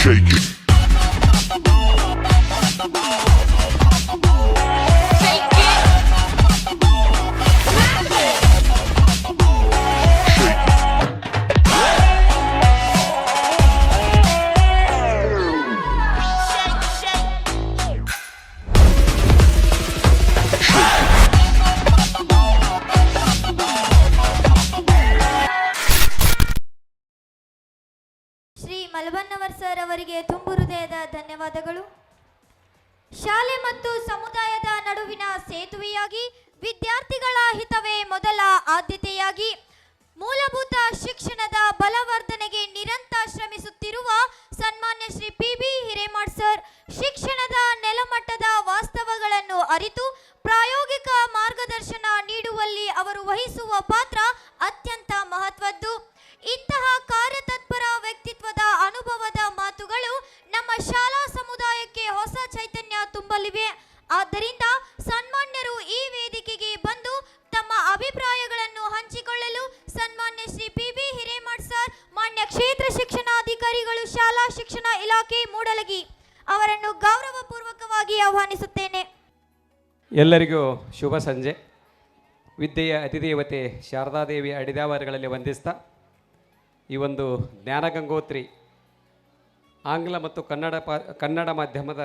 Shake it. Shri ಮಲಬನ್ನವರ್ sir ಅವರಿಗೆ ತುಂಬು ಹೃದಯದ ಧನ್ಯವಾದಗಳು. ಶಾಲೆ ಮತ್ತು ಸಮುದಾಯದ ನಡುವಿನ ಸೇತುವೆಯಾಗಿ ವಿದ್ಯಾರ್ಥಿಗಳ ಹಿತವೇ ಮೊದಲ ಆದ್ಯತೆಯಾಗಿ ಮೂಲಭೂತ ಶಿಕ್ಷಣದ ಬಲವರ್ಧನೆಗೆ ನಿರಂತರ ಶ್ರಮಿಸುತ್ತಿರುವ ಸನ್ಮಾನ್ಯ ಶ್ರೀ ಪಿ.ಬಿ. ಹಿರೇಮಠ್ ಸರ್ ಶಿಕ್ಷಣದ ನೆಲಮಟ್ಟದ ವಾಸ್ತವಗಳನ್ನು ಅರಿತು ಪ್ರಾಯೋಗಿಕ ಮಾರ್ಗದರ್ಶನ ನೀಡುವಲ್ಲಿ ಅವರು ವಹಿಸುವ ಪಾತ್ರ ಅತ್ಯಂತ ಮಹತ್ವದ್ದು. ಇಂತಹ ಕಾರ್ಯತತ್ಪರ ವ್ಯಕ್ತಿತ್ವದ ಅನುಭವದ ಮಾತುಗಳು ನಮ್ಮ ಶಾಲಾ ಸಮುದಾಯಕ್ಕೆ ಹೊಸ ಚೈತನ್ಯ ತುಂಬಲಿವೆ. ಆದ್ದರಿಂದ ಸನ್ಮಾನ್ಯರು ಈ ವೇದಿಕೆಗೆ ಬಂದು ತಮ್ಮ ಅಭಿಪ್ರಾಯಗಳನ್ನು ಹಂಚಿಕೊಳ್ಳಲು ಸನ್ಮಾನ್ಯ ಶ್ರೀ ಪಿ.ಬಿ. ಹಿರೇಮಠ್ ಸರ್, ಮಾನ್ಯ ಕ್ಷೇತ್ರ ಶಿಕ್ಷಣಾಧಿಕಾರಿಗಳು, ಶಾಲಾ ಶಿಕ್ಷಣ ಇಲಾಖೆ ಮೂಡಲಗಿ ಅವರನ್ನು ಗೌರವಪೂರ್ವಕವಾಗಿ ಆಹ್ವಾನಿಸುತ್ತೇನೆ. ಎಲ್ಲರಿಗೂ ಶುಭ ಸಂಜೆ. ವಿದ್ಯೆಯ ಅತಿದೇವತೆ ಶಾರದಾದೇವಿ ಅಡಿದಾವರಗಳಲ್ಲಿ ವಂದಿಸ್ತಾ ಈ ಒಂದು ಜ್ಞಾನಗಂಗೋತ್ರಿ ಆಂಗ್ಲ ಮತ್ತು ಕನ್ನಡ ಮಾಧ್ಯಮದ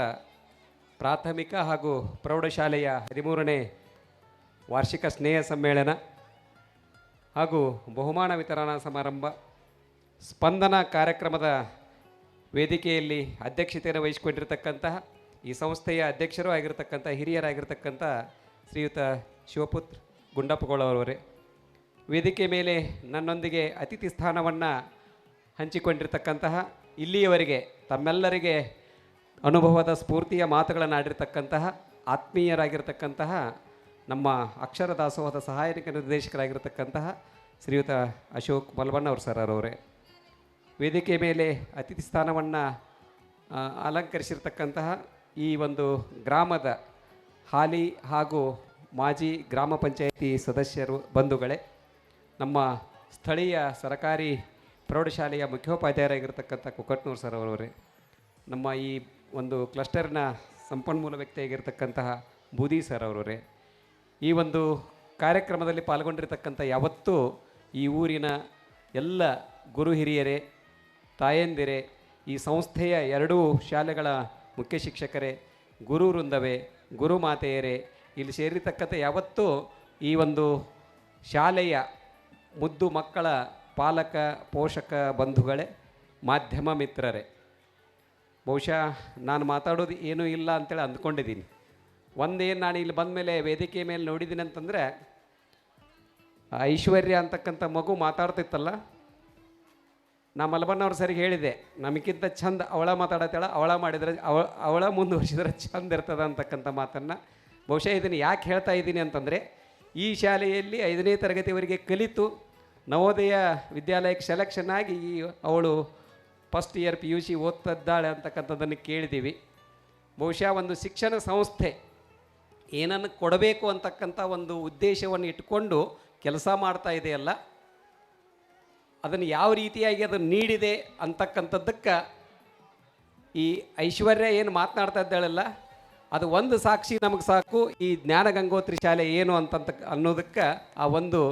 ಪ್ರಾಥಮಿಕ ಹಾಗೂ ಪ್ರೌಢಶಾಲೆಯ 13ನೇ ವಾರ್ಷಿಕ ಸ್ನೇಹ ಸಮ್ಮೇಳನ ಹಾಗೂ ಬಹುಮಾನ ವಿತರಣಾ ಸಮಾರಂಭ ಸ್ಪಂದನ ಕಾರ್ಯಕ್ರಮದ ವೇದಿಕೆಯಲ್ಲಿ ಅಧ್ಯಕ್ಷತೆಯನ್ನು ವಹಿಸಿಕೊಂಡಿರತಕ್ಕಂತಹ ಈ ಸಂಸ್ಥೆಯ ಅಧ್ಯಕ್ಷರೂ ಆಗಿರತಕ್ಕಂಥ ಹಿರಿಯರಾಗಿರ್ತಕ್ಕಂಥ ಶ್ರೀಯುತ ಶಿವಪುತ್ರ ಗುಂಡಪ್ಪಗೋಳವರವರೇ, ವೇದಿಕೆ ಮೇಲೆ ನನ್ನೊಂದಿಗೆ ಅತಿಥಿ ಸ್ಥಾನವನ್ನು ಹಂಚಿಕೊಂಡಿರ್ತಕ್ಕಂತಹ ಇಲ್ಲಿಯವರೆಗೆ ತಮ್ಮೆಲ್ಲರಿಗೆ ಅನುಭವದ ಸ್ಫೂರ್ತಿಯ ಮಾತುಗಳನ್ನು ಆಡಿರ್ತಕ್ಕಂತಹ ಆತ್ಮೀಯರಾಗಿರ್ತಕ್ಕಂತಹ ನಮ್ಮ ಅಕ್ಷರ ದಾಸೋಹದ ಸಹಾಯಕ ನಿರ್ದೇಶಕರಾಗಿರ್ತಕ್ಕಂತಹ ಶ್ರೀಯುತ ಅಶೋಕ್ ಮಲಬನ್ನವರ್ ಸರ್ ಅವರೇ, ವೇದಿಕೆ ಮೇಲೆ ಅತಿಥಿ ಸ್ಥಾನವನ್ನು ಅಲಂಕರಿಸಿರ್ತಕ್ಕಂತಹ ಈ ಒಂದು ಗ್ರಾಮದ ಹಾಲಿ ಹಾಗೂ ಮಾಜಿ ಗ್ರಾಮ ಪಂಚಾಯಿತಿ ಸದಸ್ಯರು ಬಂಧುಗಳೇ, ನಮ್ಮ ಸ್ಥಳೀಯ ಸರಕಾರಿ ಪ್ರೌಢಶಾಲೆಯ ಮುಖ್ಯೋಪಾಧ್ಯಾಯರಾಗಿರ್ತಕ್ಕಂಥ ಕುಕ್ಕಟ್ನೂರು ಸರ್ ಅವರವರೇ, ನಮ್ಮ ಈ ಒಂದು ಕ್ಲಸ್ಟರ್ನ ಸಂಪನ್ಮೂಲ ವ್ಯಕ್ತಿಯಾಗಿರ್ತಕ್ಕಂತಹ ಬೂದಿ ಸರ್ ಅವರವರೇ, ಈ ಒಂದು ಕಾರ್ಯಕ್ರಮದಲ್ಲಿ ಪಾಲ್ಗೊಂಡಿರ್ತಕ್ಕಂಥ ಯಾವತ್ತೂ ಈ ಊರಿನ ಎಲ್ಲ ಗುರು ಹಿರಿಯರೇ, ತಾಯಂದಿರೇ, ಈ ಸಂಸ್ಥೆಯ ಎರಡೂ ಶಾಲೆಗಳ ಮುಖ್ಯ ಶಿಕ್ಷಕರೇ, ಗುರು ವೃಂದವೇ, ಗುರು ಮಾತೆಯರೇ, ಇಲ್ಲಿ ಸೇರಿರ್ತಕ್ಕಂಥ ಯಾವತ್ತೂ ಈ ಒಂದು ಶಾಲೆಯ ಮುದ್ದು ಮಕ್ಕಳ ಪಾಲಕ ಪೋಷಕ ಬಂಧುಗಳೇ, ಮಾಧ್ಯಮ ಮಿತ್ರರೇ, ಬಹುಶಃ ನಾನು ಮಾತಾಡೋದು ಏನೂ ಇಲ್ಲ ಅಂತೇಳಿ ಅಂದ್ಕೊಂಡಿದ್ದೀನಿ. ಒಂದೇನು ನಾನು ಇಲ್ಲಿ ಬಂದ ಮೇಲೆ ವೇದಿಕೆ ಮೇಲೆ ನೋಡಿದ್ದೀನಿ ಅಂತಂದರೆ, ಐಶ್ವರ್ಯ ಅಂತಕ್ಕಂಥ ಮಗು ಮಾತಾಡ್ತಿತ್ತಲ್ಲ, ನಾ ಮಲಬನ್ನವ್ರ ಸರಿಗೆ ಹೇಳಿದೆ, ನಮಗಿಂತ ಚಂದ ಅವಳ ಮಾತಾಡತ್ತೇಳ, ಅವಳ ಮುಂದುವರಿಸಿದ್ರೆ ಚಂದ ಇರ್ತದ ಅಂತಕ್ಕಂಥ ಮಾತನ್ನು. ಬಹುಶಃ ಇದನ್ನು ಯಾಕೆ ಹೇಳ್ತಾ ಇದ್ದೀನಿ ಅಂತಂದರೆ, ಈ ಶಾಲೆಯಲ್ಲಿ 5ನೇ ತರಗತಿವರೆಗೆ ಕಲಿತು ನವೋದಯ ವಿದ್ಯಾಲಯಕ್ಕೆ ಸೆಲೆಕ್ಷನ್ ಆಗಿ ಅವಳು ಫಸ್ಟ್ ಇಯರ್ PUC ಓದ್ತಿದ್ದಾಳೆ ಅಂತಕ್ಕಂಥದ್ದನ್ನು ಕೇಳಿದ್ದೀವಿ. ಬಹುಶಃ ಒಂದು ಶಿಕ್ಷಣ ಸಂಸ್ಥೆ ಏನನ್ನು ಕೊಡಬೇಕು ಅಂತಕ್ಕಂಥ ಒಂದು ಉದ್ದೇಶವನ್ನು ಇಟ್ಕೊಂಡು ಕೆಲಸ ಮಾಡ್ತಾ ಇದೆಯಲ್ಲ, ಅದನ್ನು ಯಾವ ರೀತಿಯಾಗಿ ಅದನ್ನು ನೀಡಿದೆ ಅಂತಕ್ಕಂಥದ್ದಕ್ಕೆ ಈ ಐಶ್ವರ್ಯ ಏನು ಮಾತನಾಡ್ತಾ ಇದ್ದಾಳಲ್ಲ, ಅದು ಒಂದು ಸಾಕ್ಷಿ ನಮಗೆ ಸಾಕು. ಈ ಜ್ಞಾನಗಂಗೋತ್ರಿ ಶಾಲೆ ಏನು ಅನ್ನೋದಕ್ಕೆ ಆ ಒಂದು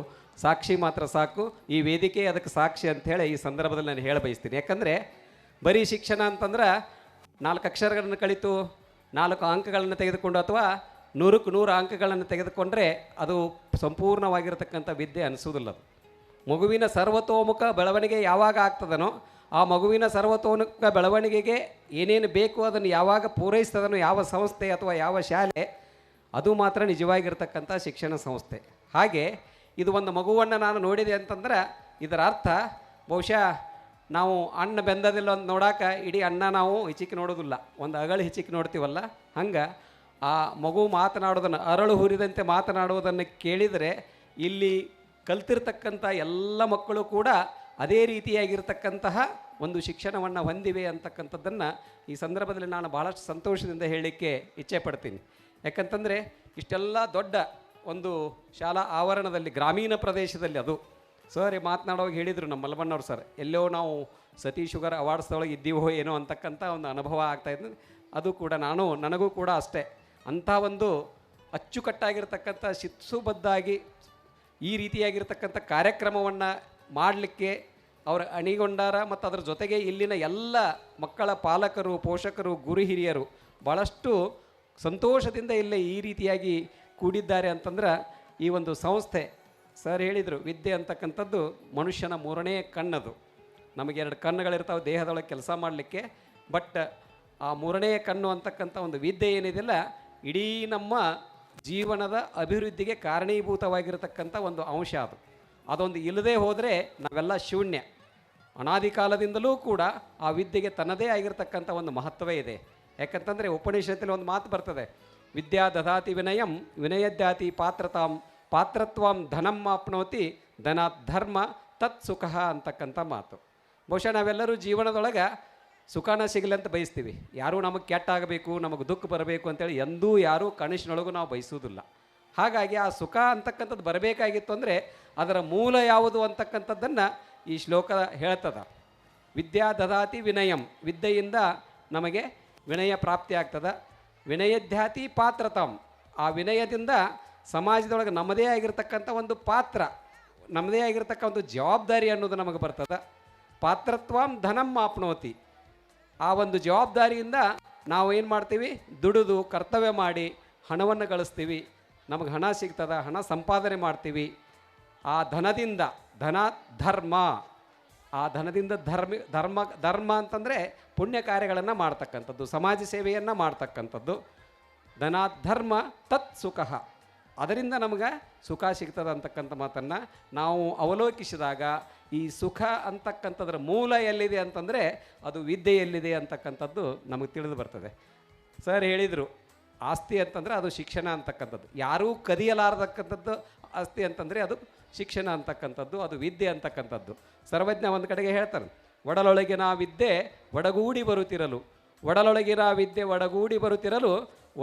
ಸಾಕ್ಷಿ ಮಾತ್ರ ಸಾಕು. ಈ ವೇದಿಕೆ ಅದಕ್ಕೆ ಸಾಕ್ಷಿ ಅಂಥೇಳಿ ಈ ಸಂದರ್ಭದಲ್ಲಿ ನಾನು ಹೇಳ ಬಯಸ್ತೀನಿ. ಯಾಕಂದರೆ ಬರೀ ಶಿಕ್ಷಣ ಅಂತಂದ್ರೆ 4 ಅಕ್ಷರಗಳನ್ನು ಕಲಿತು 4 ಅಂಕಗಳನ್ನು ತೆಗೆದುಕೊಂಡು ಅಥವಾ 100ಕ್ಕೆ 100 ಅಂಕಗಳನ್ನು ತೆಗೆದುಕೊಂಡ್ರೆ ಅದು ಸಂಪೂರ್ಣವಾಗಿರತಕ್ಕಂಥ ವಿದ್ಯೆ ಅನಿಸೋದಿಲ್ಲ. ಅದು ಮಗುವಿನ ಸರ್ವತೋಮುಖ ಬೆಳವಣಿಗೆ ಯಾವಾಗ ಆಗ್ತದನೋ, ಆ ಮಗುವಿನ ಸರ್ವತೋಮುಖ ಬೆಳವಣಿಗೆಗೆ ಏನೇನು ಬೇಕು ಅದನ್ನು ಯಾವಾಗ ಪೂರೈಸ್ತದನೋ ಯಾವ ಸಂಸ್ಥೆ ಅಥವಾ ಯಾವ ಶಾಲೆ, ಅದು ಮಾತ್ರ ನಿಜವಾಗಿರ್ತಕ್ಕಂಥ ಶಿಕ್ಷಣ ಸಂಸ್ಥೆ. ಹಾಗೆ ಇದು ಒಂದು ಮಗುವನ್ನು ನಾನು ನೋಡಿದೆ ಅಂತಂದ್ರೆ ಇದರ ಅರ್ಥ ಬಹುಶಃ ನಾವು ಅನ್ನ ಬೆಂದದಿಲ್ಲ ಅಂತ ನೋಡಾಕ ಇಡೀ ಅನ್ನ ನಾವು ಹಿಚಿಕೆ ನೋಡೋದಿಲ್ಲ, ಒಂದು ಅಗಳು ಹಿಚಿಕೆ ನೋಡ್ತೀವಲ್ಲ, ಹಂಗೆ ಆ ಮಗು ಮಾತನಾಡೋದನ್ನು ಅರಳು ಹುರಿದಂತೆ ಮಾತನಾಡುವುದನ್ನು ಕೇಳಿದರೆ ಇಲ್ಲಿ ಕಲ್ತಿರ್ತಕ್ಕಂಥ ಎಲ್ಲ ಮಕ್ಕಳು ಕೂಡ ಅದೇ ರೀತಿಯಾಗಿರ್ತಕ್ಕಂತಹ ಒಂದು ಶಿಕ್ಷಣವನ್ನು ಹೊಂದಿವೆ ಅಂತಕ್ಕಂಥದ್ದನ್ನು ಈ ಸಂದರ್ಭದಲ್ಲಿ ನಾನು ಭಾಳಷ್ಟು ಸಂತೋಷದಿಂದ ಹೇಳಲಿಕ್ಕೆ ಇಚ್ಛೆ ಪಡ್ತೀನಿ. ಯಾಕಂತಂದರೆ ಇಷ್ಟೆಲ್ಲ ದೊಡ್ಡ ಒಂದು ಶಾಲಾ ಆವರಣದಲ್ಲಿ ಗ್ರಾಮೀಣ ಪ್ರದೇಶದಲ್ಲಿ ಅದು ಸರ್ ಮಾತನಾಡುವಾಗ ಹೇಳಿದರು ನಮ್ಮ ಮಲಬಣ್ಣವ್ರು ಸರ್, ಎಲ್ಲೋ ನಾವು ಸತೀಶ್ ಶುಗರ್ ಅವಾರ್ಡ್ಸ್ದೊಳಗೆ ಇದ್ದೀವೋ ಏನೋ ಅಂತಕ್ಕಂಥ ಒಂದು ಅನುಭವ ಆಗ್ತಾಯಿದ್ದು. ಅದು ಕೂಡ ನನಗೂ ಕೂಡ ಅಷ್ಟೇ ಅಂಥ ಒಂದು ಅಚ್ಚುಕಟ್ಟಾಗಿರ್ತಕ್ಕಂಥ ಶಿಸ್ತುಬದ್ಧಾಗಿ ಈ ರೀತಿಯಾಗಿರ್ತಕ್ಕಂಥ ಕಾರ್ಯಕ್ರಮವನ್ನು ಮಾಡಲಿಕ್ಕೆ ಅವರು ಅಣಿಗೊಂಡಾರ. ಮತ್ತು ಅದರ ಜೊತೆಗೆ ಇಲ್ಲಿನ ಎಲ್ಲ ಮಕ್ಕಳ ಪಾಲಕರು, ಪೋಷಕರು, ಗುರು ಹಿರಿಯರು ಭಾಳಷ್ಟು ಸಂತೋಷದಿಂದ ಇಲ್ಲೇ ಈ ರೀತಿಯಾಗಿ ಕೂಡಿದ್ದಾರೆ ಅಂತಂದ್ರೆ ಈ ಒಂದು ಸಂಸ್ಥೆ. ಸರ್ ಹೇಳಿದರು, ವಿದ್ಯೆ ಅಂತಕ್ಕಂಥದ್ದು ಮನುಷ್ಯನ ಮೂರನೇ ಕಣ್ಣದು. ನಮಗೆ 2 ಕಣ್ಣುಗಳಿರ್ತಾವೆ ದೇಹದೊಳಗೆ ಕೆಲಸ ಮಾಡಲಿಕ್ಕೆ. ಬಟ್ ಆ ಮೂರನೇ ಕಣ್ಣು ಅಂತಕ್ಕಂಥ ಒಂದು ವಿದ್ಯೆ ಏನಿದೆಯಲ್ಲ, ಇಡೀ ನಮ್ಮ ಜೀವನದ ಅಭಿವೃದ್ಧಿಗೆ ಕಾರಣೀಭೂತವಾಗಿರತಕ್ಕಂಥ ಒಂದು ಅಂಶ ಅದು. ಅದೊಂದು ಇಲ್ಲದೆ ಹೋದರೆ ನಾವೆಲ್ಲ ಶೂನ್ಯ. ಅನಾದಿ ಕಾಲದಿಂದಲೂ ಕೂಡ ಆ ವಿದ್ಯೆಗೆ ತನ್ನದೇ ಆಗಿರ್ತಕ್ಕಂಥ ಒಂದು ಮಹತ್ವವೇ ಇದೆ. ಯಾಕಂತಂದರೆ ಉಪನಿಷತ್ತಲ್ಲಿ ಒಂದು ಮಾತು ಬರ್ತದೆ, ವಿದ್ಯಾ ದದಾತಿ ವಿನಯಂ ವಿನಯದ್ಯಾತಿ ಪಾತ್ರತ್ವಂ ಧನಂ ಆಪ್ನೋತಿ ಧನಾತ್ ಧರ್ಮ ತತ್ ಸುಖ ಅಂತಕ್ಕಂಥ ಮಾತು. ಬಹುಶಃ ನಾವೆಲ್ಲರೂ ಜೀವನದೊಳಗೆ ಸುಖನ ಸಿಗಲಿ ಅಂತ ಬಯಸ್ತೀವಿ. ಯಾರೂ ನಮಗೆ ಕೆಟ್ಟಾಗಬೇಕು, ನಮಗೆ ದುಃಖ ಬರಬೇಕು ಅಂತೇಳಿ ಎಂದೂ ಯಾರೂ ಕನಿಷ್ಠನೊಳಗೂ ನಾವು ಬಯಸುವುದಿಲ್ಲ. ಹಾಗಾಗಿ ಆ ಸುಖ ಅಂತಕ್ಕಂಥದ್ದು ಬರಬೇಕಾಗಿತ್ತು ಅಂದರೆ ಅದರ ಮೂಲ ಯಾವುದು ಅಂತಕ್ಕಂಥದ್ದನ್ನು ಈ ಶ್ಲೋಕ ಹೇಳ್ತದ. ವಿದ್ಯಾ ದದಾತಿ ವಿನಯಂ, ವಿದ್ಯೆಯಿಂದ ನಮಗೆ ವಿನಯ ಪ್ರಾಪ್ತಿ ಆಗ್ತದೆ. ವಿನಯಧ್ಯಾತಿ ಪಾತ್ರತಾಂ, ಆ ವಿನಯದಿಂದ ಸಮಾಜದೊಳಗೆ ನಮ್ಮದೇ ಆಗಿರ್ತಕ್ಕಂಥ ಒಂದು ಪಾತ್ರ, ನಮ್ಮದೇ ಆಗಿರ್ತಕ್ಕ ಒಂದು ಜವಾಬ್ದಾರಿ ಅನ್ನೋದು ನಮಗೆ ಬರ್ತದೆ. ಪಾತ್ರತ್ವಂ ಧನಂ ಆಪ್ನೋತಿ, ಆ ಒಂದು ಜವಾಬ್ದಾರಿಯಿಂದ ನಾವು ಏನು ಮಾಡ್ತೀವಿ, ದುಡಿದು ಕರ್ತವ್ಯ ಮಾಡಿ ಹಣವನ್ನು ಗಳಿಸ್ತೀವಿ. ನಮಗೆ ಹಣ ಸಿಗ್ತದೆ, ಹಣ ಸಂಪಾದನೆ ಮಾಡ್ತೀವಿ. ಆ ಧನದಿಂದ ಧರ್ಮ, ಆ ಧನದಿಂದ ಧರ್ಮ ಅಂತಂದರೆ ಪುಣ್ಯ ಕಾರ್ಯಗಳನ್ನು ಮಾಡ್ತಕ್ಕಂಥದ್ದು, ಸಮಾಜ ಸೇವೆಯನ್ನು ಮಾಡ್ತಕ್ಕಂಥದ್ದು. ಧರ್ಮ ತತ್ ಸುಖ, ಅದರಿಂದ ನಮಗೆ ಸುಖ ಸಿಗ್ತದೆ ಅಂತಕ್ಕಂಥ ಮಾತನ್ನು ನಾವು ಅವಲೋಕಿಸಿದಾಗ ಈ ಸುಖ ಅಂತಕ್ಕಂಥದ್ರ ಮೂಲ ಎಲ್ಲಿದೆ ಅಂತಂದರೆ ಅದು ವಿದ್ಯೆಯಲ್ಲಿದೆ ಅಂತಕ್ಕಂಥದ್ದು ನಮಗೆ ತಿಳಿದು ಬರ್ತದೆ. ಸರ್ ಹೇಳಿದರು, ಆಸ್ತಿ ಅಂತಂದರೆ ಅದು ಶಿಕ್ಷಣ ಅಂತಕ್ಕಂಥದ್ದು. ಯಾರೂ ಕದಿಯಲಾರತಕ್ಕಂಥದ್ದು ಆಸ್ತಿ ಅಂತಂದರೆ ಅದು ಶಿಕ್ಷಣ ಅಂತಕ್ಕಂಥದ್ದು, ಅದು ವಿದ್ಯೆ ಅಂತಕ್ಕಂಥದ್ದು. ಸರ್ವಜ್ಞ ಒಂದು ಕಡೆಗೆ ಹೇಳ್ತಾರೆ, ಒಡಲೊಳಗಿನ ವಿದ್ಯೆ ಒಡಗೂಡಿ ಬರುತ್ತಿರಲು, ಒಡಲೊಳಗಿನ ವಿದ್ಯೆ ಒಡಗೂಡಿ ಬರುತ್ತಿರಲು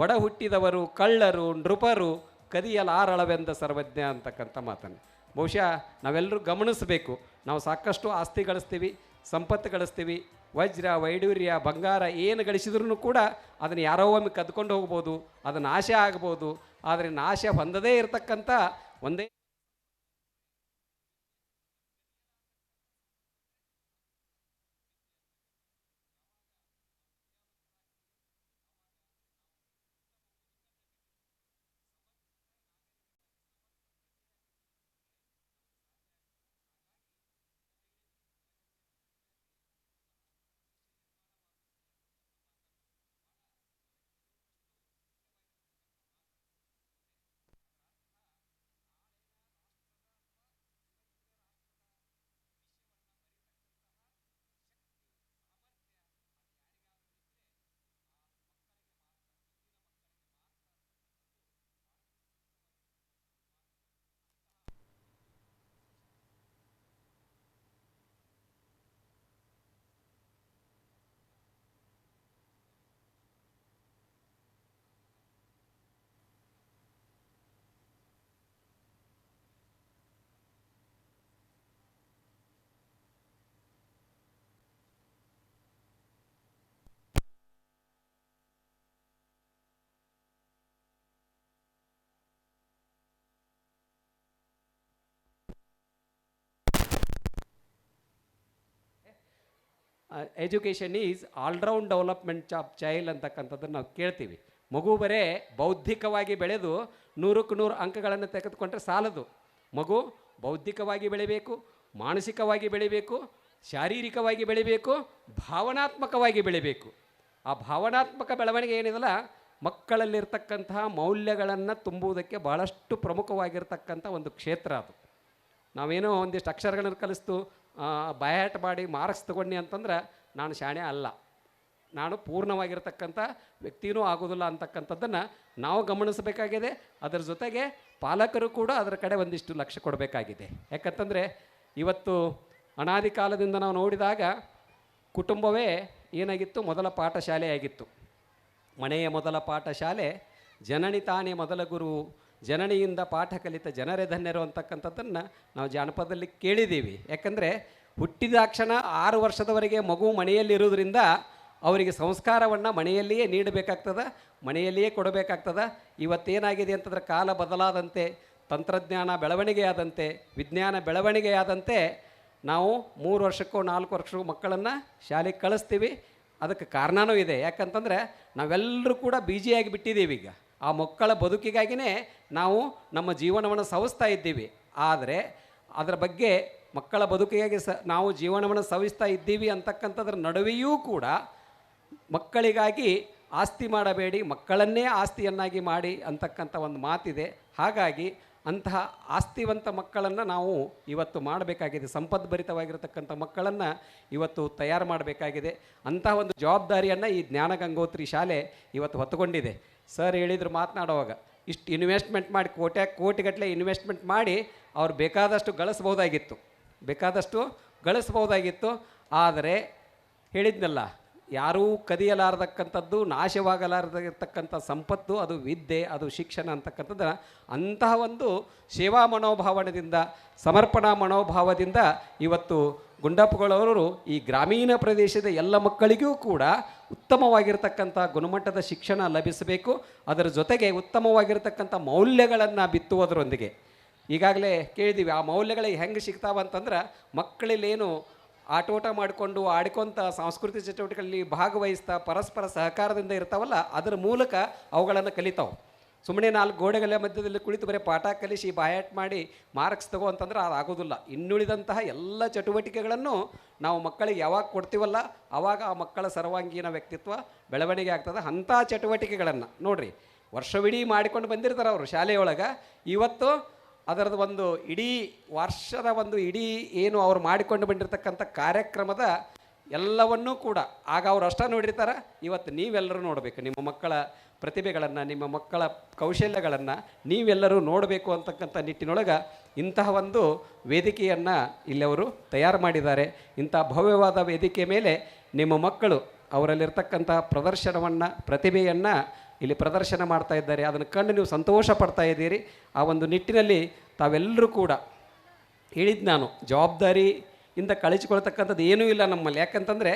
ಒಡ ಹುಟ್ಟಿದವರು ಕಳ್ಳರು ನೃಪರು ಕದಿಯಲಾರಳವೆಂದ ಸರ್ವಜ್ಞ ಅಂತಕ್ಕಂಥ ಮಾತನ್ನು ಬಹುಶಃ ನಾವೆಲ್ಲರೂ ಗಮನಿಸಬೇಕು. ನಾವು ಸಾಕಷ್ಟು ಆಸ್ತಿ ಗಳಿಸ್ತೀವಿ, ಸಂಪತ್ತು ಗಳಿಸ್ತೀವಿ, ವಜ್ರ ವೈಡೂರ್ಯ ಬಂಗಾರ ಏನು ಗಳಿಸಿದ್ರೂ ಕೂಡ ಅದನ್ನು ಯಾರೋ ಒಮ್ಮೆ ಕದ್ಕೊಂಡು ಹೋಗ್ಬೋದು, ಅದು ನಾಶ ಆಗ್ಬೋದು. ಆದರೆ ನಾಶ ಹೊಂದದೇ ಇರತಕ್ಕಂಥ ಒಂದೇ education is all-round development of child ಅಂತಕ್ಕಂಥದ್ದನ್ನು ನಾವು ಕೇಳ್ತೀವಿ. ಮಗು ಬರೇ ಬೌದ್ಧಿಕವಾಗಿ ಬೆಳೆದು 100ಕ್ಕೆ 100 ಅಂಕಗಳನ್ನು ತೆಗೆದುಕೊಂಡ್ರೆ ಸಾಲದು. ಮಗು ಬೌದ್ಧಿಕವಾಗಿ ಬೆಳಿಬೇಕು, ಮಾನಸಿಕವಾಗಿ ಬೆಳಿಬೇಕು, ಶಾರೀರಿಕವಾಗಿ ಬೆಳಿಬೇಕು, ಭಾವನಾತ್ಮಕವಾಗಿ ಬೆಳಿಬೇಕು. ಆ ಭಾವನಾತ್ಮಕ ಬೆಳವಣಿಗೆ ಏನಿದೆಯಲ್ಲ, ಮಕ್ಕಳಲ್ಲಿರ್ತಕ್ಕಂತಹ ಮೌಲ್ಯಗಳನ್ನು ತುಂಬುವುದಕ್ಕೆ ಭಾಳಷ್ಟು ಪ್ರಮುಖವಾಗಿರ್ತಕ್ಕಂಥ ಒಂದು ಕ್ಷೇತ್ರ ಅದು. ನಾವೇನೋ ಒಂದಿಷ್ಟು ಅಕ್ಷರಗಳನ್ನು ಕಲಿಸ್ತು ಬಾಯಾಟ ಮಾಡಿ ಮಾರ್ಕ್ಸ್ ತಗೊಂಡು ಅಂತಂದ್ರೆ ನಾನು ಶಾಣೆ ಅಲ್ಲ, ನಾನು ಪೂರ್ಣವಾಗಿರ್ತಕ್ಕಂಥ ವ್ಯಕ್ತಿಯೂ ಆಗೋದಿಲ್ಲ ಅಂತಕ್ಕಂಥದ್ದನ್ನು ನಾವು ಗಮನಿಸಬೇಕಾಗಿದೆ. ಅದರ ಜೊತೆಗೆ ಪಾಲಕರು ಕೂಡ ಅದರ ಕಡೆ ಒಂದಿಷ್ಟು ಲಕ್ಷ್ಯ ಕೊಡಬೇಕಾಗಿದೆ. ಯಾಕಂತಂದರೆ ಇವತ್ತು ಅನಾದಿ ಕಾಲದಿಂದ ನಾವು ನೋಡಿದಾಗ ಕುಟುಂಬವೇ ಏನಾಗಿತ್ತು, ಮೊದಲ ಪಾಠಶಾಲೆಯಾಗಿತ್ತು. ಮನೆಯ ಮೊದಲ ಪಾಠಶಾಲೆ, ಜನನಿ ತಾನೇ ಮೊದಲ ಗುರು, ಜನನಿಯಿಂದ ಪಾಠ ಕಲಿತ ಜನರೇ ಧನ್ಯರು ಅಂತಕ್ಕಂಥದ್ದನ್ನು ನಾವು ಜಾನಪದದಲ್ಲಿ ಕೇಳಿದ್ದೀವಿ. ಯಾಕಂದರೆ ಹುಟ್ಟಿದಾಕ್ಷಣ 6 ವರ್ಷದವರೆಗೆ ಮಗು ಮನೆಯಲ್ಲಿರುವುದರಿಂದ ಅವರಿಗೆ ಸಂಸ್ಕಾರವನ್ನು ಮನೆಯಲ್ಲಿಯೇ ನೀಡಬೇಕಾಗ್ತದೆ, ಮನೆಯಲ್ಲಿಯೇ ಕೊಡಬೇಕಾಗ್ತದೆ. ಇವತ್ತೇನಾಗಿದೆ ಅಂತಂದ್ರೆ ಕಾಲ ಬದಲಾದಂತೆ, ತಂತ್ರಜ್ಞಾನ ಬೆಳವಣಿಗೆಯಾದಂತೆ, ವಿಜ್ಞಾನ ಬೆಳವಣಿಗೆಯಾದಂತೆ ನಾವು 3 ವರ್ಷಕ್ಕೋ 4 ವರ್ಷಕ್ಕೋ ಮಕ್ಕಳನ್ನು ಶಾಲೆಗೆ ಕಳಿಸ್ತೀವಿ. ಅದಕ್ಕೆ ಕಾರಣವೂ ಇದೆ. ಯಾಕಂತಂದರೆ ನಾವೆಲ್ಲರೂ ಕೂಡ ಬಿಜಿಯಾಗಿ ಬಿಟ್ಟಿದ್ದೀವಿ. ಈಗ ಆ ಮಕ್ಕಳ ಬದುಕಿಗಾಗಿಯೇ ನಾವು ನಮ್ಮ ಜೀವನವನ್ನು ಸವಿಸ್ತಾ ಇದ್ದೀವಿ. ಆದರೆ ಅದರ ಬಗ್ಗೆ ಮಕ್ಕಳ ಬದುಕಿಗಾಗಿ ನಾವು ಜೀವನವನ್ನು ಸವಿಸ್ತಾ ಇದ್ದೀವಿ ಅಂತಕ್ಕಂಥದ್ರ ನಡುವೆಯೂ ಕೂಡ ಮಕ್ಕಳಿಗಾಗಿ ಆಸ್ತಿ ಮಾಡಬೇಡಿ, ಮಕ್ಕಳನ್ನೇ ಆಸ್ತಿಯನ್ನಾಗಿ ಮಾಡಿ ಅಂತಕ್ಕಂಥ ಒಂದು ಮಾತಿದೆ. ಹಾಗಾಗಿ ಅಂತಹ ಆಸ್ತಿವಂತ ಮಕ್ಕಳನ್ನು ನಾವು ಇವತ್ತು ಮಾಡಬೇಕಾಗಿದೆ. ಸಂಪದ್ಭರಿತವಾಗಿರತಕ್ಕಂಥ ಮಕ್ಕಳನ್ನು ಇವತ್ತು ತಯಾರು ಮಾಡಬೇಕಾಗಿದೆ. ಅಂತಹ ಒಂದು ಜವಾಬ್ದಾರಿಯನ್ನು ಈ ಜ್ಞಾನಗಂಗೋತ್ರಿ ಶಾಲೆ ಇವತ್ತು ಹೊತ್ತುಕೊಂಡಿದೆ. ಸರ್ ಹೇಳಿದ್ರು ಮಾತನಾಡುವಾಗ, ಇಷ್ಟು ಇನ್ವೆಸ್ಟ್ಮೆಂಟ್ ಮಾಡಿ ಕೋಟಿಗಟ್ಟಲೆ ಇನ್ವೆಸ್ಟ್ಮೆಂಟ್ ಮಾಡಿ ಅವ್ರು ಬೇಕಾದಷ್ಟು ಗಳಿಸ್ಬೋದಾಗಿತ್ತು. ಆದರೆ ಹೇಳಿದ್ನಲ್ಲ, ಯಾರೂ ಕದಿಯಲಾರತಕ್ಕಂಥದ್ದು, ನಾಶವಾಗಲಾರದಿರ್ತಕ್ಕಂಥ ಸಂಪತ್ತು ಅದು ವಿದ್ಯೆ, ಅದು ಶಿಕ್ಷಣ ಅಂತಕ್ಕಂಥದ್ದು. ಅಂತಹ ಒಂದು ಸೇವಾ ಮನೋಭಾವನದಿಂದ, ಸಮರ್ಪಣಾ ಮನೋಭಾವದಿಂದ ಇವತ್ತು ಗುಂಡಪ್ಪಗಳವರು ಈ ಗ್ರಾಮೀಣ ಪ್ರದೇಶದ ಎಲ್ಲ ಮಕ್ಕಳಿಗೂ ಕೂಡ ಉತ್ತಮವಾಗಿರ್ತಕ್ಕಂಥ ಗುಣಮಟ್ಟದ ಶಿಕ್ಷಣ ಲಭಿಸಬೇಕು. ಅದರ ಜೊತೆಗೆ ಉತ್ತಮವಾಗಿರ್ತಕ್ಕಂಥ ಮೌಲ್ಯಗಳನ್ನು ಬಿತ್ತುವುದರೊಂದಿಗೆ, ಈಗಾಗಲೇ ಕೇಳಿದ್ದೀವಿ, ಆ ಮೌಲ್ಯಗಳಿಗೆ ಹೆಂಗೆ ಸಿಗ್ತಾವಂತಂದ್ರೆ ಮಕ್ಕಳಲ್ಲೇನು ಆಟೋಟ ಮಾಡಿಕೊಂಡು ಆಡ್ಕೊತ ಸಾಂಸ್ಕೃತಿಕ ಚಟುವಟಿಕೆಗಳಲ್ಲಿ ಭಾಗವಹಿಸ್ತಾ ಪರಸ್ಪರ ಸಹಕಾರದಿಂದ ಇರ್ತಾವಲ್ಲ, ಅದರ ಮೂಲಕ ಅವುಗಳನ್ನು ಕಲಿತಾವೆ. ಸುಮ್ಮನೆ 4 ಗೋಡೆಗಳ ಮಧ್ಯದಲ್ಲಿ ಕುಳಿತು ಬರೀ ಪಾಠ ಕಲಿಸಿ ಬಾಯಾಟ್ ಮಾಡಿ ಮಾರ್ಕ್ಸ್ ತಗೋ ಅಂತಂದ್ರೆ ಅದು ಆಗೋದಿಲ್ಲ. ಇನ್ನುಳಿದಂತಹ ಎಲ್ಲ ಚಟುವಟಿಕೆಗಳನ್ನು ನಾವು ಮಕ್ಕಳಿಗೆ ಯಾವಾಗ ಕೊಡ್ತೀವಲ್ಲ ಆವಾಗ ಆ ಮಕ್ಕಳ ಸರ್ವಾಂಗೀಣ ವ್ಯಕ್ತಿತ್ವ ಬೆಳವಣಿಗೆ ಆಗ್ತದೆ. ಅಂಥ ಚಟುವಟಿಕೆಗಳನ್ನು ನೋಡಿರಿ, ವರ್ಷವಿಡೀ ಮಾಡಿಕೊಂಡು ಬಂದಿರ್ತಾರೆ ಅವರು ಶಾಲೆಯೊಳಗೆ. ಇವತ್ತು ಅದರದ್ದು ಒಂದು ಇಡೀ ವರ್ಷದ ಒಂದು ಇಡೀ ಏನು ಅವ್ರು ಮಾಡಿಕೊಂಡು ಬಂದಿರತಕ್ಕಂಥ ಕಾರ್ಯಕ್ರಮದ ಎಲ್ಲವನ್ನೂ ಕೂಡ ಆಗ ಅವ್ರು ಅಷ್ಟೇ ನೋಡಿರ್ತಾರೆ. ಇವತ್ತು ನೀವೆಲ್ಲರೂ ನೋಡಬೇಕು, ನಿಮ್ಮ ಮಕ್ಕಳ ಪ್ರತಿಭೆಗಳನ್ನು, ನಿಮ್ಮ ಮಕ್ಕಳ ಕೌಶಲ್ಯಗಳನ್ನು ನೀವೆಲ್ಲರೂ ನೋಡಬೇಕು ಅಂತಕ್ಕಂಥ ನಿಟ್ಟಿನೊಳಗೆ ಇಂತಹ ಒಂದು ವೇದಿಕೆಯನ್ನು ಇಲ್ಲಿ ಅವರು ತಯಾರು ಮಾಡಿದ್ದಾರೆ. ಇಂಥ ಭವ್ಯವಾದ ವೇದಿಕೆ ಮೇಲೆ ನಿಮ್ಮ ಮಕ್ಕಳು ಅವರಲ್ಲಿರ್ತಕ್ಕಂಥ ಪ್ರದರ್ಶನವನ್ನು, ಪ್ರತಿಭೆಯನ್ನು ಇಲ್ಲಿ ಪ್ರದರ್ಶನ ಮಾಡ್ತಾ ಇದ್ದಾರೆ. ಅದನ್ನು ಕಂಡು ನೀವು ಸಂತೋಷ ಪಡ್ತಾ ಇದ್ದೀರಿ. ಆ ಒಂದು ನಿಟ್ಟಿನಲ್ಲಿ ತಾವೆಲ್ಲರೂ ಕೂಡ ಹೇಳಿದ್ದು, ನಾನು ಜವಾಬ್ದಾರಿಯಿಂದ ಕಳಿಸಿಕೊಳ್ತಕ್ಕಂಥದ್ದು ಏನೂ ಇಲ್ಲ ನಮ್ಮಲ್ಲಿ. ಯಾಕಂತಂದರೆ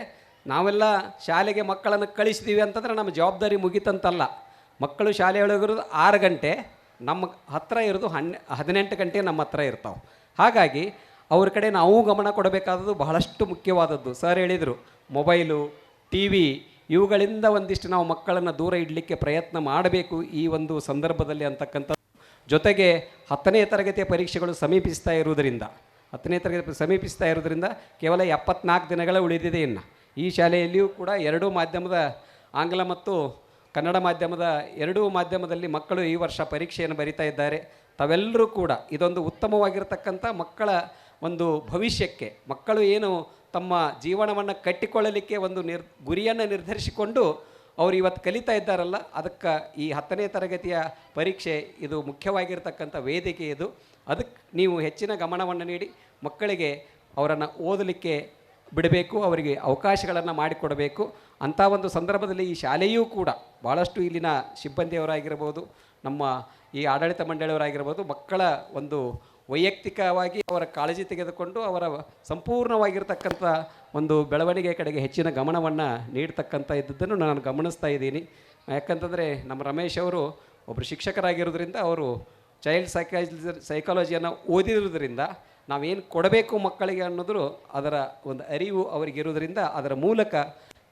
ನಾವೆಲ್ಲ ಶಾಲೆಗೆ ಮಕ್ಕಳನ್ನು ಕಳಿಸ್ತೀವಿ ಅಂತಂದರೆ ನಮ್ಮ ಜವಾಬ್ದಾರಿ ಮುಗೀತಂತಲ್ಲ. ಮಕ್ಕಳು ಶಾಲೆಯೊಳಗಿರೋದು 6 ಗಂಟೆ, ನಮ್ಮ ಹತ್ತಿರ ಇರೋದು 18 ಗಂಟೆ ನಮ್ಮ ಹತ್ರ ಇರ್ತಾವೆ. ಹಾಗಾಗಿ ಅವ್ರ ಕಡೆ ನಾವು ಗಮನ ಕೊಡಬೇಕಾದದ್ದು ಬಹಳಷ್ಟು ಮುಖ್ಯವಾದದ್ದು. ಸರ್ ಹೇಳಿದರು, ಮೊಬೈಲು, ಟಿ ವಿ ಇವುಗಳಿಂದ ಒಂದಿಷ್ಟು ನಾವು ಮಕ್ಕಳನ್ನು ದೂರ ಇಡಲಿಕ್ಕೆ ಪ್ರಯತ್ನ ಮಾಡಬೇಕು ಈ ಒಂದು ಸಂದರ್ಭದಲ್ಲಿ ಅಂತಕ್ಕಂಥ. ಜೊತೆಗೆ 10ನೇ ತರಗತಿಯ ಪರೀಕ್ಷೆಗಳು ಸಮೀಪಿಸ್ತಾ ಇರೋದರಿಂದ ಕೇವಲ 74 ದಿನಗಳ ಉಳಿದಿದೆ. ಇನ್ನು ಈ ಶಾಲೆಯಲ್ಲಿಯೂ ಕೂಡ 2 ಮಾಧ್ಯಮದ, ಆಂಗ್ಲ ಮತ್ತು ಕನ್ನಡ ಮಾಧ್ಯಮದ 2 ಮಾಧ್ಯಮದಲ್ಲಿ ಮಕ್ಕಳು ಈ ವರ್ಷ ಪರೀಕ್ಷೆಯನ್ನು ಬರಿತಾ ಇದ್ದಾರೆ. ತಾವೆಲ್ಲರೂ ಕೂಡ ಇದೊಂದು ಉತ್ತಮವಾಗಿರ್ತಕ್ಕಂಥ ಮಕ್ಕಳ ಒಂದು ಭವಿಷ್ಯಕ್ಕೆ, ಮಕ್ಕಳು ಏನು ತಮ್ಮ ಜೀವನವನ್ನು ಕಟ್ಟಿಕೊಳ್ಳಲಿಕ್ಕೆ ಒಂದು ಗುರಿಯನ್ನು ನಿರ್ಧರಿಸಿಕೊಂಡು ಅವರು ಇವತ್ತು ಕಲಿತಾ ಇದ್ದಾರಲ್ಲ, ಅದಕ್ಕೆ ಈ 10ನೇ ತರಗತಿಯ ಪರೀಕ್ಷೆ ಇದು ಮುಖ್ಯವಾಗಿರ್ತಕ್ಕಂಥ ವೇದಿಕೆ. ಇದು ಅದಕ್ಕೆ ನೀವು ಹೆಚ್ಚಿನ ಗಮನವನ್ನು ನೀಡಿ ಮಕ್ಕಳಿಗೆ ಅವರನ್ನು ಓದಲಿಕ್ಕೆ ಬಿಡಬೇಕು, ಅವರಿಗೆ ಅವಕಾಶಗಳನ್ನು ಮಾಡಿಕೊಡಬೇಕು. ಅಂಥ ಒಂದು ಸಂದರ್ಭದಲ್ಲಿ ಈ ಶಾಲೆಯೂ ಕೂಡ ಭಾಳಷ್ಟು ಇಲ್ಲಿನ ಸಿಬ್ಬಂದಿಯವರಾಗಿರ್ಬೋದು, ನಮ್ಮ ಈ ಆಡಳಿತ ಮಂಡಳಿಯವರಾಗಿರ್ಬೋದು, ಮಕ್ಕಳ ಒಂದು ವೈಯಕ್ತಿಕವಾಗಿ ಅವರ ಕಾಳಜಿ ತೆಗೆದುಕೊಂಡು ಅವರ ಸಂಪೂರ್ಣವಾಗಿರ್ತಕ್ಕಂಥ ಒಂದು ಬೆಳವಣಿಗೆ ಕಡೆಗೆ ಹೆಚ್ಚಿನ ಗಮನವನ್ನು ನೀಡ್ತಕ್ಕಂಥ ಇದ್ದದ್ದನ್ನು ನಾನು ಗಮನಿಸ್ತಾ ಇದ್ದೀನಿ. ಯಾಕಂತಂದರೆ ನಮ್ಮ ರಮೇಶ್ ಅವರು ಒಬ್ಬರು ಶಿಕ್ಷಕರಾಗಿರೋದ್ರಿಂದ ಅವರು ಚೈಲ್ಡ್ ಸೈಕಾಲಜಿಯನ್ನು ಓದಿರೋದ್ರಿಂದ ನಾವೇನು ಕೊಡಬೇಕು ಮಕ್ಕಳಿಗೆ ಅನ್ನೋದು ಅದರ ಒಂದು ಅರಿವು ಅವರಿಗಿರೋದ್ರಿಂದ ಅದರ ಮೂಲಕ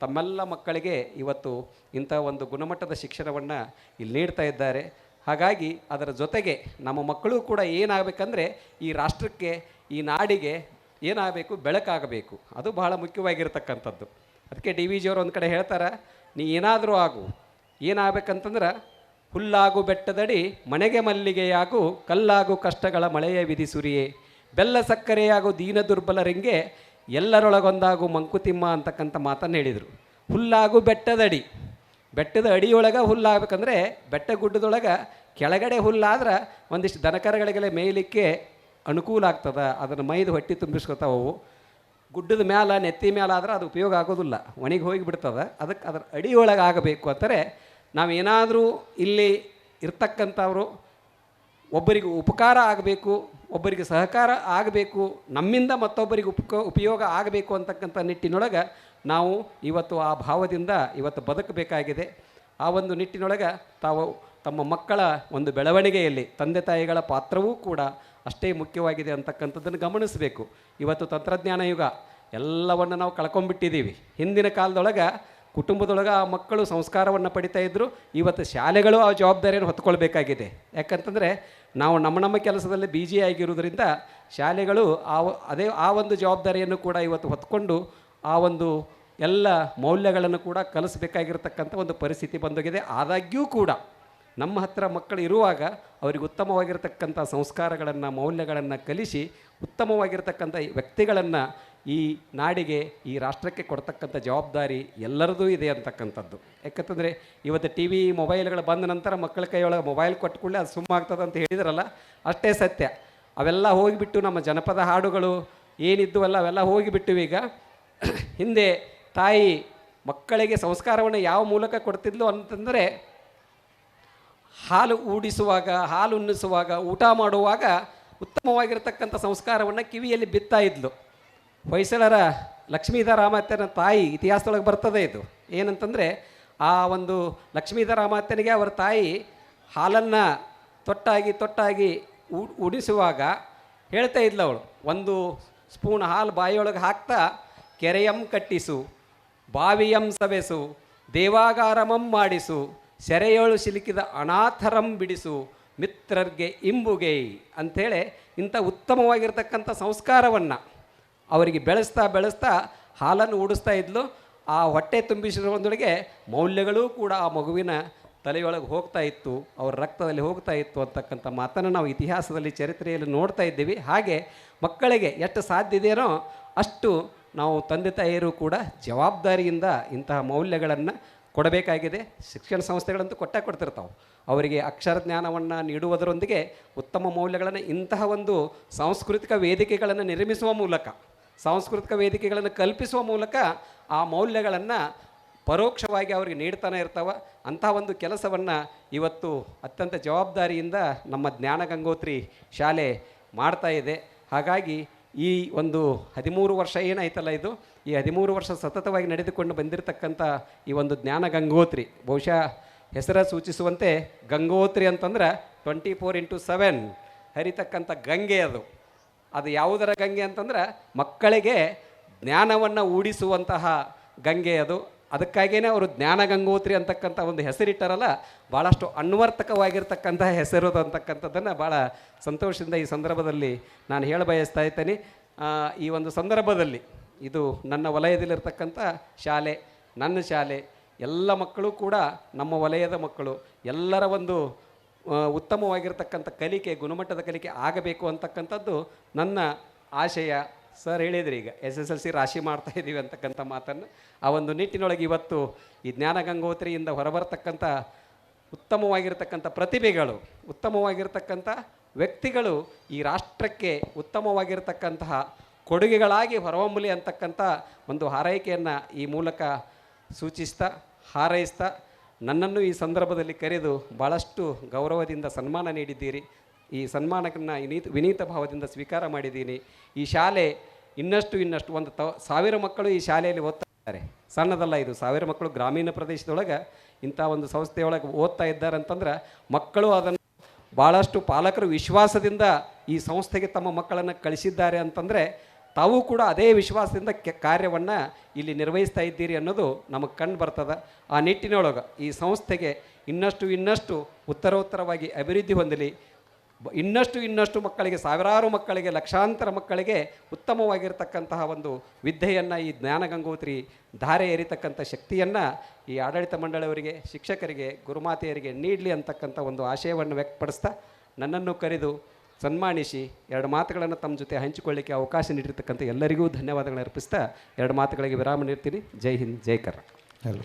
ತಮ್ಮೆಲ್ಲ ಮಕ್ಕಳಿಗೆ ಇವತ್ತು ಇಂಥ ಒಂದು ಗುಣಮಟ್ಟದ ಶಿಕ್ಷಣವನ್ನು ಇಲ್ಲಿ ನೀಡ್ತಾ ಇದ್ದಾರೆ. ಹಾಗಾಗಿ ಅದರ ಜೊತೆಗೆ ನಮ್ಮ ಮಕ್ಕಳು ಕೂಡ ಏನಾಗಬೇಕಂದ್ರೆ ಈ ರಾಷ್ಟ್ರಕ್ಕೆ, ಈ ನಾಡಿಗೆ ಏನಾಗಬೇಕು, ಬೆಳಕಾಗಬೇಕು. ಅದು ಬಹಳ ಮುಖ್ಯವಾಗಿರ್ತಕ್ಕಂಥದ್ದು. ಅದಕ್ಕೆ ಡಿ ವಿ ಜಿಯವರು ಒಂದು ಕಡೆ ಹೇಳ್ತಾರೆ, ನೀ ಏನಾದರೂ ಆಗು, ಏನಾಗಬೇಕಂತಂದ್ರೆ ಹುಲ್ಲಾಗು ಬೆಟ್ಟದಡಿ ಮನೆಗೆ ಮಲ್ಲಿಗೆಯಾಗು, ಕಲ್ಲಾಗು ಕಷ್ಟಗಳ ಮಳೆಯ ವಿಧಿ ಸುರಿಯೇ, ಬೆಲ್ಲ ಸಕ್ಕರೆಯಾಗು ದೀನ ದುರ್ಬಲರಿಂಗೆ, ಎಲ್ಲರೊಳಗೊಂದಾಗು ಮಂಕುತಿಮ್ಮ ಅಂತಕ್ಕಂಥ ಮಾತನ್ನು ಹೇಳಿದರು. ಹುಲ್ಲಾಗು ಬೆಟ್ಟದಡಿ, ಬೆಟ್ಟದ ಅಡಿಯೊಳಗೆ ಹುಲ್ಲಾಗಬೇಕಂದ್ರೆ ಬೆಟ್ಟ ಗುಡ್ಡದೊಳಗೆ ಕೆಳಗಡೆ ಹುಲ್ಲಾದ್ರೆ ಒಂದಿಷ್ಟು ದನಕರಗಳಿಗೆಲ್ಲ ಮೇಯಲಿಕ್ಕೆ ಅನುಕೂಲ ಆಗ್ತದೆ, ಅದನ್ನು ಮೈದು ಹೊಟ್ಟೆ ತುಂಬಿಸ್ಕೊತಾವು. ಗುಡ್ಡದ ಮ್ಯಾಲ, ನೆತ್ತಿ ಮ್ಯಾಲ ಆದ್ರೆ ಅದು ಉಪಯೋಗ ಆಗೋದಿಲ್ಲ, ಒಣಗಿ ಹೋಗಿ ಬಿಡ್ತದೆ. ಅದಕ್ಕೆ ಅದರ ಅಡಿಯೊಳಗೆ ಆಗಬೇಕು ಅಂತಾರೆ. ನಾವೇನಾದರೂ ಇಲ್ಲಿ ಇರ್ತಕ್ಕಂಥವ್ರು ಒಬ್ಬರಿಗೆ ಉಪಕಾರ ಆಗಬೇಕು, ಒಬ್ಬರಿಗೆ ಸಹಕಾರ ಆಗಬೇಕು, ನಮ್ಮಿಂದ ಮತ್ತೊಬ್ಬರಿಗೆ ಉಪಯೋಗ ಆಗಬೇಕು ಅಂತಕ್ಕಂಥ ನಿಟ್ಟಿನೊಳಗೆ ನಾವು ಇವತ್ತು ಆ ಭಾವದಿಂದ ಇವತ್ತು ಬದುಕಬೇಕಾಗಿದೆ. ಆ ಒಂದು ನಿಟ್ಟಿನೊಳಗೆ ತಾವು ತಮ್ಮ ಮಕ್ಕಳ ಒಂದು ಬೆಳವಣಿಗೆಯಲ್ಲಿ ತಂದೆ ತಾಯಿಗಳ ಪಾತ್ರವೂ ಕೂಡ ಅಷ್ಟೇ ಮುಖ್ಯವಾಗಿದೆ ಅಂತಕ್ಕಂಥದ್ದನ್ನು ಗಮನಿಸಬೇಕು. ಇವತ್ತು ತಂತ್ರಜ್ಞಾನ ಯುಗ, ಎಲ್ಲವನ್ನು ನಾವು ಕಳ್ಕೊಂಡ್ಬಿಟ್ಟಿದ್ದೀವಿ. ಹಿಂದಿನ ಕಾಲದೊಳಗೆ ಕುಟುಂಬದೊಳಗೆ ಆ ಮಕ್ಕಳು ಸಂಸ್ಕಾರವನ್ನು ಪಡಿತಾ ಇದ್ದರು. ಇವತ್ತು ಶಾಲೆಗಳು ಆ ಜವಾಬ್ದಾರಿಯನ್ನು ಹೊತ್ಕೊಳ್ಬೇಕಾಗಿದೆ. ಯಾಕಂತಂದರೆ ನಾವು ನಮ್ಮ ಕೆಲಸದಲ್ಲಿ ಬಿಜಿ ಆಗಿರೋದ್ರಿಂದ ಶಾಲೆಗಳು ಆ ಒಂದು ಜವಾಬ್ದಾರಿಯನ್ನು ಕೂಡ ಇವತ್ತು ಹೊತ್ಕೊಂಡು ಆ ಒಂದು ಎಲ್ಲ ಮೌಲ್ಯಗಳನ್ನು ಕೂಡ ಕಲಿಸಬೇಕಾಗಿರ್ತಕ್ಕಂಥ ಒಂದು ಪರಿಸ್ಥಿತಿ ಬಂದೋಗಿದೆ. ಆದಾಗ್ಯೂ ಕೂಡ ನಮ್ಮ ಹತ್ತಿರ ಮಕ್ಕಳು ಇರುವಾಗ ಅವರಿಗೆ ಉತ್ತಮವಾಗಿರ್ತಕ್ಕಂಥ ಸಂಸ್ಕಾರಗಳನ್ನು, ಮೌಲ್ಯಗಳನ್ನು ಕಲಿಸಿ ಉತ್ತಮವಾಗಿರ್ತಕ್ಕಂಥ ವ್ಯಕ್ತಿಗಳನ್ನು ಈ ನಾಡಿಗೆ, ಈ ರಾಷ್ಟ್ರಕ್ಕೆ ಕೊಡ್ತಕ್ಕಂಥ ಜವಾಬ್ದಾರಿ ಎಲ್ಲರದೂ ಇದೆ ಅಂತಕ್ಕಂಥದ್ದು. ಯಾಕಂತಂದರೆ ಇವತ್ತು ಟಿ ವಿ ಮೊಬೈಲ್ಗಳು ಬಂದ ನಂತರ ಮಕ್ಕಳ ಕೈಯೊಳಗೆ ಮೊಬೈಲ್ ಕೊಟ್ಟುಕೊಳ್ಳೆ ಅದು ಸುಮ್ಮಾಗ್ತದೆ ಅಂತ ಹೇಳಿದ್ರಲ್ಲ, ಅಷ್ಟೇ ಸತ್ಯ. ಅವೆಲ್ಲ ಹೋಗಿಬಿಟ್ಟು ನಮ್ಮ ಜನಪದ ಹಾಡುಗಳು ಏನಿದ್ದವಲ್ಲ ಅವೆಲ್ಲ ಹೋಗಿಬಿಟ್ಟು ಈಗ ಹಿಂದೆ ತಾಯಿ ಮಕ್ಕಳಿಗೆ ಸಂಸ್ಕಾರವನ್ನು ಯಾವ ಮೂಲಕ ಕೊಡ್ತಿದ್ಲು ಅಂತಂದರೆ, ಹಾಲು ಊಡಿಸುವಾಗ, ಹಾಲು ಉಣ್ಣಿಸುವಾಗ, ಊಟ ಮಾಡುವಾಗ ಉತ್ತಮವಾಗಿರ್ತಕ್ಕಂಥ ಸಂಸ್ಕಾರವನ್ನು ಕಿವಿಯಲ್ಲಿ ಬಿತ್ತಾ ಇದ್ಲು. ಹೊಯ್ಸಳರ ಲಕ್ಷ್ಮೀಧರಾಮಾತ್ಯನ ತಾಯಿ ಇತಿಹಾಸದೊಳಗೆ ಬರ್ತದೆ ಇದು. ಏನಂತಂದರೆ, ಆ ಒಂದು ಲಕ್ಷ್ಮೀಧರಾಮಾತ್ಯನಿಗೆ ಅವರ ತಾಯಿ ಹಾಲನ್ನು ತೊಟ್ಟಾಗಿ ಉಡಿಸುವಾಗ ಹೇಳ್ತಾ ಇದ್ಲು ಅವಳು, ಒಂದು ಸ್ಪೂನ್ ಹಾಲು ಬಾಯಿಯೊಳಗೆ ಹಾಕ್ತಾ, ಕೆರೆಯಂ ಕಟ್ಟಿಸು, ಬಾವಿಯಂ ಸವೆಸು, ದೇವಾಗಾರಮಂ ಮಾಡಿಸು, ಸೆರೆಯೋಳು ಸಿಲುಕಿದ ಅನಾಥರಂ ಬಿಡಿಸು, ಮಿತ್ರರಿಗೆ ಇಂಬುಗೈ ಅಂಥೇಳಿ ಇಂಥ ಉತ್ತಮವಾಗಿರ್ತಕ್ಕಂಥ ಸಂಸ್ಕಾರವನ್ನು ಅವರಿಗೆ ಬೆಳೆಸ್ತಾ ಹಾಲನ್ನು ಉಡಿಸ್ತಾ ಇದ್ಲು. ಆ ಹೊಟ್ಟೆ ತುಂಬಿಸಿರೋದ್ರೊಳಗೆ ಮೌಲ್ಯಗಳೂ ಕೂಡ ಆ ಮಗುವಿನ ತಲೆಯೊಳಗೆ ಹೋಗ್ತಾ ಇತ್ತು, ಅವ್ರ ರಕ್ತದಲ್ಲಿ ಹೋಗ್ತಾ ಇತ್ತು ಅಂತಕ್ಕಂಥ ಮಾತನ್ನು ನಾವು ಇತಿಹಾಸದಲ್ಲಿ, ಚರಿತ್ರೆಯಲ್ಲಿ ನೋಡ್ತಾ ಇದ್ದೀವಿ. ಹಾಗೆ ಮಕ್ಕಳಿಗೆ ಎಷ್ಟು ಸಾಧ್ಯ ಇದೆಯೋ ಅಷ್ಟು ನಾವು ತಂದೆ ತಾಯಿಯರು ಕೂಡ ಜವಾಬ್ದಾರಿಯಿಂದ ಇಂತಹ ಮೌಲ್ಯಗಳನ್ನು ಕೊಡಬೇಕಾಗಿದೆ. ಶಿಕ್ಷಣ ಸಂಸ್ಥೆಗಳಂತೂ ಕೊಡ್ತಿರ್ತಾವೆ. ಅವರಿಗೆ ಅಕ್ಷರ ಜ್ಞಾನವನ್ನು ನೀಡುವುದರೊಂದಿಗೆ ಉತ್ತಮ ಮೌಲ್ಯಗಳನ್ನು, ಇಂತಹ ಒಂದು ಸಾಂಸ್ಕೃತಿಕ ವೇದಿಕೆಗಳನ್ನು ನಿರ್ಮಿಸುವ ಮೂಲಕ, ಸಾಂಸ್ಕೃತಿಕ ವೇದಿಕೆಗಳನ್ನು ಕಲ್ಪಿಸುವ ಮೂಲಕ ಆ ಮೌಲ್ಯಗಳನ್ನು ಪರೋಕ್ಷವಾಗಿ ಅವರಿಗೆ ನೀಡ್ತಾನೆ ಇರ್ತಾವೆ. ಅಂತಹ ಒಂದು ಕೆಲಸವನ್ನು ಇವತ್ತು ಅತ್ಯಂತ ಜವಾಬ್ದಾರಿಯಿಂದ ನಮ್ಮ ಜ್ಞಾನ ಗಂಗೋತ್ರಿ ಶಾಲೆ ಮಾಡ್ತಾ ಇದೆ. ಹಾಗಾಗಿ ಈ ಒಂದು 13 ವರ್ಷ ಏನಾಯ್ತಲ್ಲ, ಇದು ಈ 13 ವರ್ಷ ಸತತವಾಗಿ ನಡೆದುಕೊಂಡು ಬಂದಿರತಕ್ಕಂಥ ಈ ಒಂದು ಜ್ಞಾನ ಗಂಗೋತ್ರಿ, ಬಹುಶಃ ಹೆಸರ ಸೂಚಿಸುವಂತೆ ಗಂಗೋತ್ರಿ ಅಂತಂದ್ರೆ 24x7 ಹರಿತಕ್ಕಂಥ ಗಂಗೆ. ಅದು ಯಾವುದರ ಗಂಗೆ ಅಂತಂದ್ರೆ ಮಕ್ಕಳಿಗೆ ಜ್ಞಾನವನ್ನು ಊಡಿಸುವಂತಹ ಗಂಗೆ ಅದು. ಅದಕ್ಕಾಗಿಯೇ ಅವರು ಜ್ಞಾನ ಗಂಗೋತ್ರಿ ಅಂತಕ್ಕಂಥ ಒಂದು ಹೆಸರಿಟ್ಟಾರಲ್ಲ, ಭಾಳಷ್ಟು ಅನ್ವರ್ಥಕವಾಗಿರ್ತಕ್ಕಂಥ ಹೆಸರು ಅಂತಕ್ಕಂಥದ್ದನ್ನು ಭಾಳ ಸಂತೋಷದಿಂದ ಈ ಸಂದರ್ಭದಲ್ಲಿ ನಾನು ಹೇಳ ಬಯಸ್ತಾ ಇದ್ದೇನೆ. ಈ ಒಂದು ಸಂದರ್ಭದಲ್ಲಿ ಇದು ನನ್ನ ವಲಯದಲ್ಲಿರ್ತಕ್ಕಂಥ ಶಾಲೆ, ನನ್ನ ಶಾಲೆ, ಎಲ್ಲ ಮಕ್ಕಳು ಕೂಡ ನಮ್ಮ ವಲಯದ ಮಕ್ಕಳು, ಎಲ್ಲರ ಒಂದು ಉತ್ತಮವಾಗಿರ್ತಕ್ಕಂಥ ಕಲಿಕೆ, ಗುಣಮಟ್ಟದ ಕಲಿಕೆ ಆಗಬೇಕು ಅಂತಕ್ಕಂಥದ್ದು ನನ್ನ ಆಶಯ. ಸರ್ ಹೇಳಿದ್ರಿ ಈಗ SSLC ರಾಶಿ ಮಾಡ್ತಾ ಇದ್ದೀವಿ ಅಂತಕ್ಕಂಥ ಮಾತನ್ನು. ಆ ಒಂದು ನಿಟ್ಟಿನೊಳಗೆ ಇವತ್ತು ಈ ಜ್ಞಾನ ಗಂಗೋತ್ರಿಯಿಂದ ಹೊರಬರ್ತಕ್ಕಂಥ ಉತ್ತಮವಾಗಿರ್ತಕ್ಕಂಥ ಪ್ರತಿಭೆಗಳು, ಉತ್ತಮವಾಗಿರ್ತಕ್ಕಂಥ ವ್ಯಕ್ತಿಗಳು ಈ ರಾಷ್ಟ್ರಕ್ಕೆ ಉತ್ತಮವಾಗಿರ್ತಕ್ಕಂತಹ ಕೊಡುಗೆಗಳಾಗಿ ಹೊರಹೊಮ್ಮಲಿ ಅಂತಕ್ಕಂಥ ಒಂದು ಹಾರೈಕೆಯನ್ನು ಈ ಮೂಲಕ ಸೂಚಿಸ್ತಾ, ಹಾರೈಸ್ತಾ, ನನ್ನನ್ನು ಈ ಸಂದರ್ಭದಲ್ಲಿ ಕರೆದು ಭಾಳಷ್ಟು ಗೌರವದಿಂದ ಸನ್ಮಾನ ನೀಡಿದ್ದೀರಿ. ಈ ಸನ್ಮಾನವನ್ನು ವಿನೀತ ಭಾವದಿಂದ ಸ್ವೀಕಾರ ಮಾಡಿದ್ದೀನಿ. ಈ ಶಾಲೆ ಇನ್ನಷ್ಟು 1000 ಮಕ್ಕಳು ಈ ಶಾಲೆಯಲ್ಲಿ ಓದ್ತಾ ಇದ್ದಾರೆ. ಸಣ್ಣದಲ್ಲ ಇದು, 1000 ಮಕ್ಕಳು ಗ್ರಾಮೀಣ ಪ್ರದೇಶದೊಳಗೆ ಇಂಥ ಒಂದು ಸಂಸ್ಥೆಯೊಳಗೆ ಓದ್ತಾ ಇದ್ದಾರೆ ಅಂತಂದ್ರೆ, ಮಕ್ಕಳು ಅದನ್ನು ಭಾಳಷ್ಟು ಪಾಲಕರು ವಿಶ್ವಾಸದಿಂದ ಈ ಸಂಸ್ಥೆಗೆ ತಮ್ಮ ಮಕ್ಕಳನ್ನು ಕಳಿಸಿದ್ದಾರೆ ಅಂತಂದರೆ, ತಾವು ಕೂಡ ಅದೇ ವಿಶ್ವಾಸದಿಂದ ಕಾರ್ಯವನ್ನು ಇಲ್ಲಿ ನಿರ್ವಹಿಸ್ತಾ ಇದ್ದೀರಿ ಅನ್ನೋದು ನಮಗೆ ಕಂಡು ಬರ್ತದೆ. ಆ ನಿಟ್ಟಿನೊಳಗೆ ಈ ಸಂಸ್ಥೆಗೆ ಇನ್ನಷ್ಟು ಉತ್ತರೋತ್ತರವಾಗಿ ಅಭಿವೃದ್ಧಿ ಹೊಂದಲಿ. ಇನ್ನಷ್ಟು ಮಕ್ಕಳಿಗೆ, ಸಾವಿರಾರು ಮಕ್ಕಳಿಗೆ, ಲಕ್ಷಾಂತರ ಮಕ್ಕಳಿಗೆ ಉತ್ತಮವಾಗಿರ್ತಕ್ಕಂತಹ ಒಂದು ವಿದ್ಯೆಯನ್ನು ಈ ಜ್ಞಾನ ಗಂಗೋತ್ರಿ ಧಾರೆ ಎರಿತಕ್ಕಂಥ ಶಕ್ತಿಯನ್ನು ಈ ಆಡಳಿತ ಮಂಡಳಿಯವರಿಗೆ, ಶಿಕ್ಷಕರಿಗೆ, ಗುರುಮಾತೆಯರಿಗೆ ನೀಡಲಿ ಅಂತಕ್ಕಂಥ ಒಂದು ಆಶಯವನ್ನು ವ್ಯಕ್ತಪಡಿಸ್ತಾ, ನನ್ನನ್ನು ಕರೆದು ಸನ್ಮಾನಿಸಿ 2 ಮಾತುಗಳನ್ನು ತಮ್ಮ ಜೊತೆ ಹಂಚಿಕೊಳ್ಳಿಕ್ಕೆ ಅವಕಾಶ ನೀಡಿರ್ತಕ್ಕಂಥ ಎಲ್ಲರಿಗೂ ಧನ್ಯವಾದಗಳನ್ನು ಅರ್ಪಿಸ್ತಾ 2 ಮಾತುಗಳಿಗೆ ವಿರಾಮ ನೀಡ್ತೀನಿ. ಜೈ ಹಿಂದ್, ಜೈ ಕರ್ನಾಟಕ.